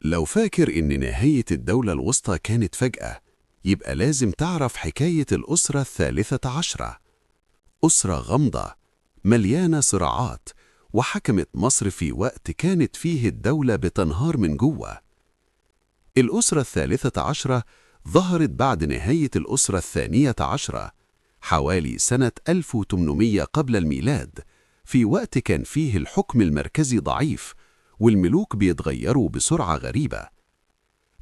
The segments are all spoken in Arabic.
لو فاكر إن نهاية الدولة الوسطى كانت فجأة، يبقى لازم تعرف حكاية الأسرة الثالثة عشرة. أسرة غامضة مليانة صراعات، وحكمت مصر في وقت كانت فيه الدولة بتنهار من جوه. الأسرة الثالثة عشرة ظهرت بعد نهاية الأسرة الثانية عشرة حوالي سنة 1800 قبل الميلاد، في وقت كان فيه الحكم المركزي ضعيف والملوك بيتغيروا بسرعة غريبة.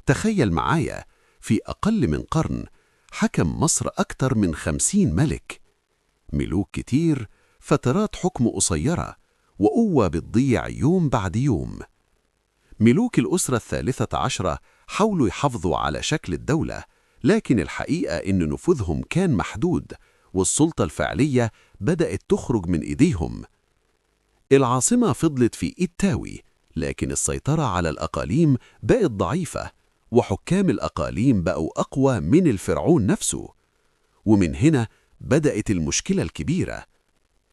تخيل معايا، في أقل من قرن حكم مصر أكتر من 50 ملك، ملوك كتير، فترات حكم قصيرة، وقوة بتضيع يوم بعد يوم. ملوك الأسرة الثالثة عشرة حاولوا يحافظوا على شكل الدولة، لكن الحقيقة إن نفوذهم كان محدود، والسلطة الفعلية بدأت تخرج من إيديهم. العاصمة فضلت في إيد تاوي، لكن السيطرة على الأقاليم بقت ضعيفة، وحكام الأقاليم بقوا أقوى من الفرعون نفسه. ومن هنا بدأت المشكلة الكبيرة.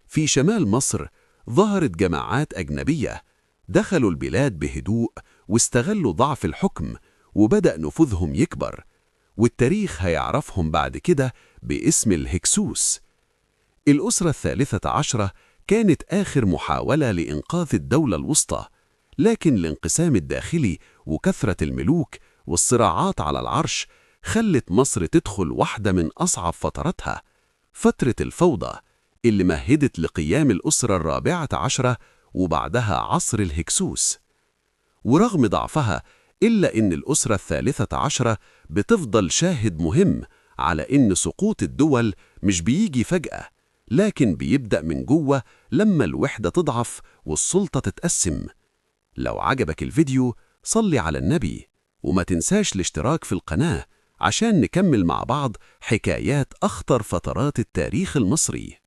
في شمال مصر ظهرت جماعات أجنبية، دخلوا البلاد بهدوء واستغلوا ضعف الحكم، وبدأ نفوذهم يكبر، والتاريخ هيعرفهم بعد كده باسم الهكسوس. الأسرة الثالثة عشرة كانت آخر محاولة لإنقاذ الدولة الوسطى، لكن الانقسام الداخلي وكثرة الملوك والصراعات على العرش خلت مصر تدخل واحدة من أصعب فتراتها، فترة الفوضى اللي مهدت لقيام الأسرة الرابعة عشرة وبعدها عصر الهكسوس. ورغم ضعفها، إلا إن الأسرة الثالثة عشرة بتفضل شاهد مهم على إن سقوط الدول مش بيجي فجأة، لكن بيبدأ من جوه لما الوحدة تضعف والسلطة تتقسم. لو عجبك الفيديو صلي على النبي، وما تنساش الاشتراك في القناة عشان نكمل مع بعض حكايات أخطر فترات التاريخ المصري.